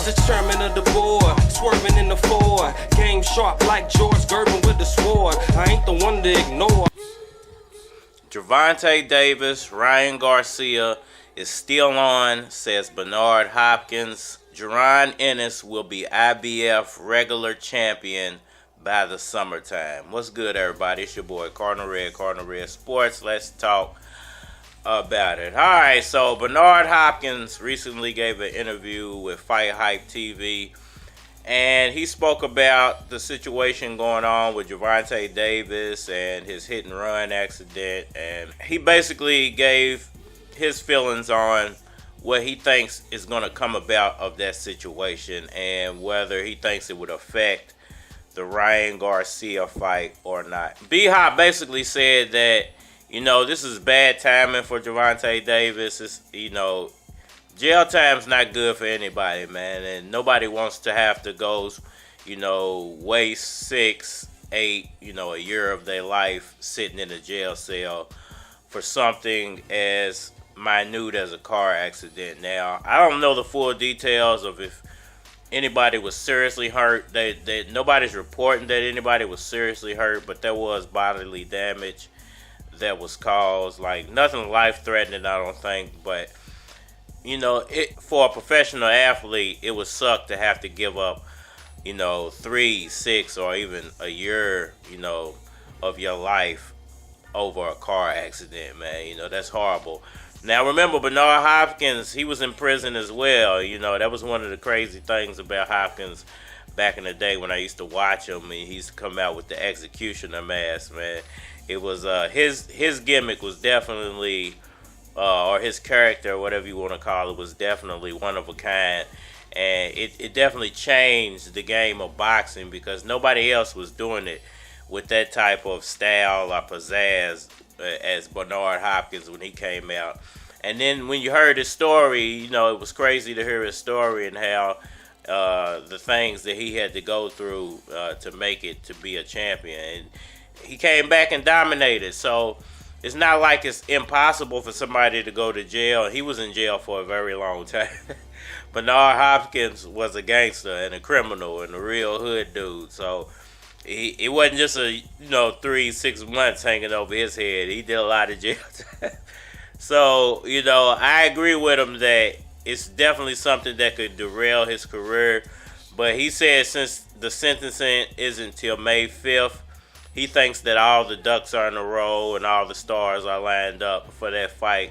the chairman of the board, swerving in the Ford. Game sharp like George Gervin with the sword. I ain't the one to ignore. Gervonta Davis, Ryan Garcia is still on, says Bernard Hopkins. Jaron Ennis will be IBF regular champion by the summertime. What's good, everybody? It's your boy Cardinal Red Sports. Let's talk about it. Alright, so Bernard Hopkins recently gave an interview with Fight Hype TV, and he spoke about the situation going on with Gervonta Davis and his hit and run accident, and he basically gave his feelings on what he thinks is going to come about of that situation and whether he thinks it would affect the Ryan Garcia fight or not. B-Hop basically said that, this is bad timing for Gervonta Davis. It's, jail time's not good for anybody, man. And nobody wants to have to go, waste 6, 8, a year of their life sitting in a jail cell for something as minute as a car accident. Now, I don't know the full details of if anybody was seriously hurt. Nobody's reporting that anybody was seriously hurt, but there was bodily damage that was caused. Like, nothing life-threatening, I don't think, but for a professional athlete, it would suck to have to give up 3, 6, or even a year of your life over a car accident, man. That's horrible. Now, remember, Bernard Hopkins, he was in prison as well. That was one of the crazy things about Hopkins back in the day when I used to watch him. He used to come out with the executioner mask, man. It was his gimmick was definitely, or his character, whatever you want to call it, was definitely one of a kind. And it definitely changed the game of boxing because nobody else was doing it with that type of style or pizzazz as Bernard Hopkins when he came out. And then when you heard his story, it was crazy to hear his story and how the things that he had to go through to make it to be a champion. And he came back and dominated. So it's not like it's impossible for somebody to go to jail. He was in jail for a very long time. Bernard Hopkins was a gangster and a criminal and a real hood dude. So it wasn't just 3-6 months hanging over his head. He did a lot of jail time. So, I agree with him that it's definitely something that could derail his career. But he said since the sentencing isn't till May 5th, he thinks that all the ducks are in a row and all the stars are lined up for that fight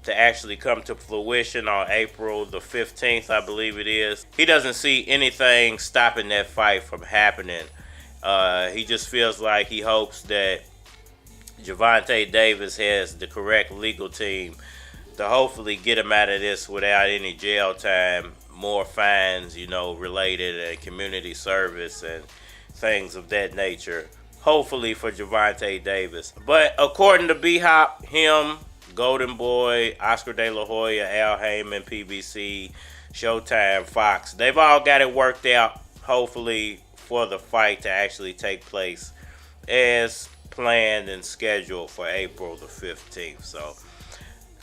to actually come to fruition on April the 15th, I believe it is. He doesn't see anything stopping that fight from happening. He just feels like he hopes that Gervonta Davis has the correct legal team to hopefully get him out of this without any jail time, more fines, related and community service and things of that nature. Hopefully for Gervonta Davis. But according to B-Hop, him, Golden Boy, Oscar De La Hoya, Al Heyman, PBC, Showtime, Fox, they've all got it worked out, hopefully, for the fight to actually take place as planned and scheduled for April the 15th. So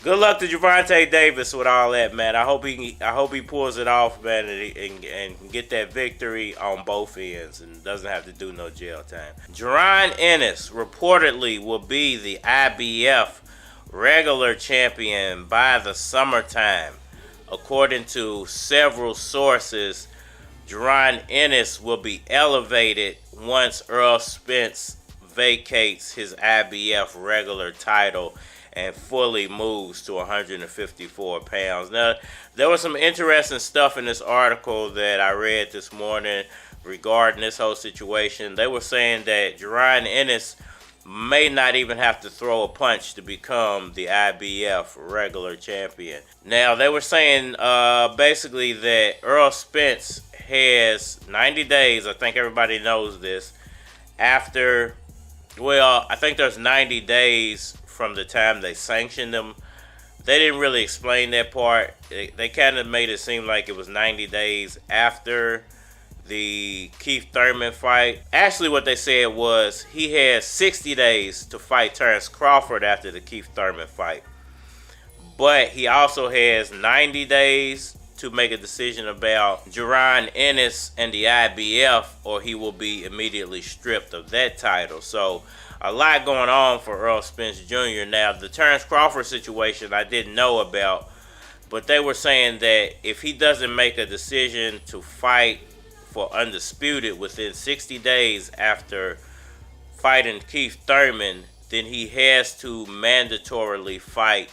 good luck to Gervonta Davis with all that, man. I hope he pulls it off, man, and get that victory on both ends and doesn't have to do no jail time. Jaron Ennis reportedly will be the IBF regular champion by the summertime. According to several sources, Jaron Ennis will be elevated once Errol Spence vacates his IBF regular title and fully moves to 154 pounds. Now, there was some interesting stuff in this article that I read this morning regarding this whole situation. They were saying that Jaron Ennis may not even have to throw a punch to become the IBF regular champion. Now, they were saying basically that Errol Spence has 90 days, I think everybody knows this, after, I think there's 90 days from the time they sanctioned him. They didn't really explain that part. They kind of made it seem like it was 90 days after the Keith Thurman fight. Actually, what they said was he had 60 days to fight Terrence Crawford after the Keith Thurman fight. But he also has 90 days to make a decision about Jaron Ennis and the IBF, or he will be immediately stripped of that title. So a lot going on for Errol Spence Jr. Now, the Terrence Crawford situation I didn't know about, but they were saying that if he doesn't make a decision to fight for undisputed within 60 days after fighting Keith Thurman, then he has to mandatorily fight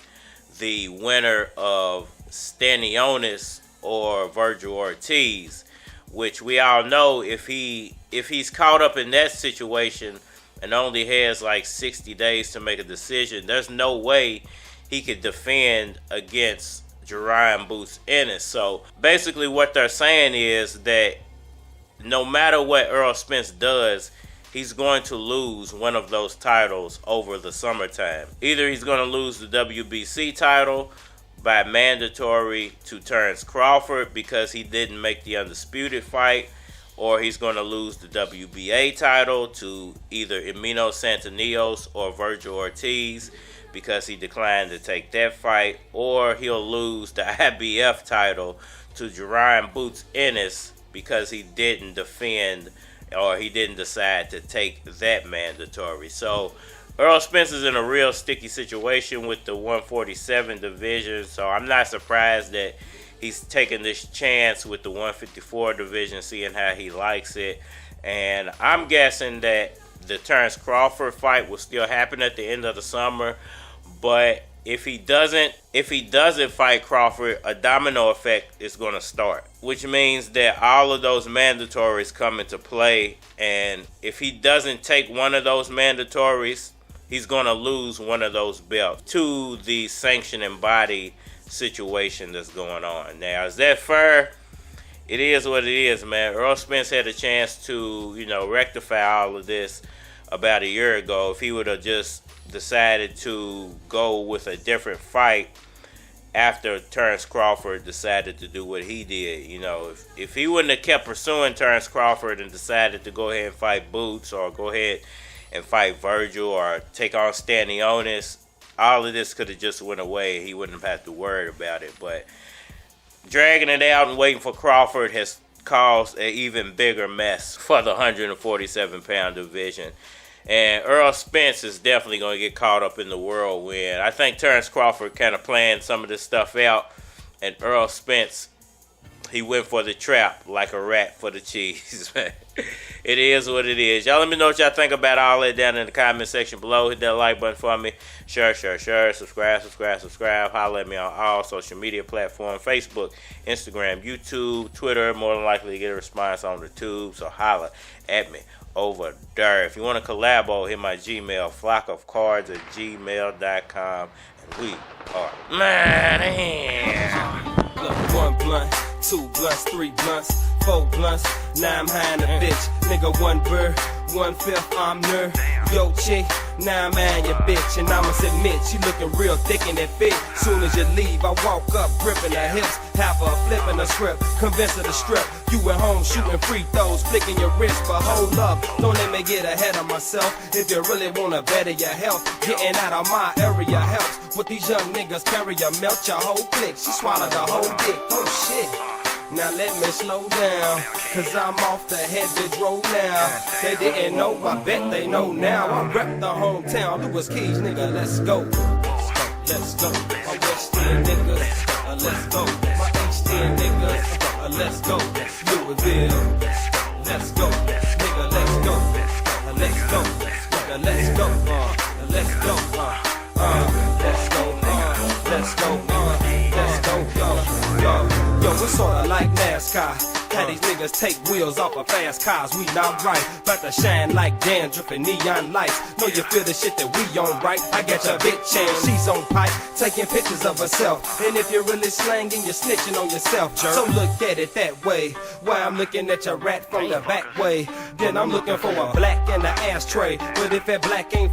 the winner of Stanionis or Virgil Ortiz, which we all know if he's caught up in that situation and only has like 60 days to make a decision, there's no way he could defend against Jaron Boots Ennis. So basically what they're saying is that no matter what Errol Spence does, he's going to lose one of those titles over the summertime. Either he's going to lose the WBC title by mandatory to Terrence Crawford because he didn't make the undisputed fight, or he's going to lose the WBA title to either Emino Santanios or Virgil Ortiz because he declined to take that fight, or he'll lose the IBF title to Jaron Boots Ennis because he didn't defend, or he didn't decide to take that mandatory. So Errol Spence is in a real sticky situation with the 147 division, so I'm not surprised that he's taking this chance with the 154 division, seeing how he likes it. And I'm guessing that the Terrence Crawford fight will still happen at the end of the summer, but if he doesn't fight Crawford, a domino effect is going to start, which means that all of those mandatories come into play, and if he doesn't take one of those mandatories, he's going to lose one of those belts to the sanctioning body situation that's going on. Now, is that fair? It is what it is, man. Errol Spence had a chance to, rectify all of this about a year ago if he would have just decided to go with a different fight after Terrence Crawford decided to do what he did. If he wouldn't have kept pursuing Terrence Crawford and decided to go ahead and fight Boots, or go ahead and fight Virgil, or take on Stanionis, all of this could have just went away. He wouldn't have had to worry about it. But dragging it out and waiting for Crawford has caused an even bigger mess for the 147-pound division. And Errol Spence is definitely going to get caught up in the whirlwind. I think Terrence Crawford kind of planned some of this stuff out, and Errol Spence, he went for the trap like a rat for the cheese. It is what it is. Y'all let me know what y'all think about all that down in the comment section below. Hit that like button for me. Share. Subscribe. Holler at me on all social media platforms: Facebook, Instagram, YouTube, Twitter. More than likely to get a response on the tube, so holler at me over there. If you want to collabo, hit my Gmail, flockofcards@gmail.com, and we are man. Look, 1 blunt, 2 blunts, 3 blunts, 4 blunts. Now I'm high in a bitch. Nigga, 1 bird, 1/5 I'm nerve. Yo, chick, now I'm high in your bitch. And I must admit, she looking real thick in that fit. Soon as you leave, I walk up, gripping her hips, have her flipping the script, convince her to strip. You at home shooting free throws, flicking your wrist, but hold up, don't let me get ahead of myself. If you really wanna better your health, getting out of my area helps. What these young niggas carry, you melt your whole clique. She swallowed the whole dick. Oh shit. Now let me slow down, cause I'm off the heavy road now. They didn't know, I bet they know now. I rep the hometown, Lewis Keys, nigga, let's go. Let's go. My West End niggas, let's go. My East End niggas, let's go. Louisville, let's go. Nigga, let's go. Let's go. Nigga, let's go. Let's go. Let's go. Let's go. Let's go. Yo, it's sorta like NASCAR. How these niggas take wheels off of fast cars, we not right. About to shine like dandruff and neon lights. Know you feel the shit that we on, right? I got your bitch and she's on pipe, taking pictures of herself. And if you're really slanging, you're snitching on yourself, jerk. So look at it that way. Why I'm looking at your rat from the back way. Then I'm looking for a black in the ashtray. But if that black ain't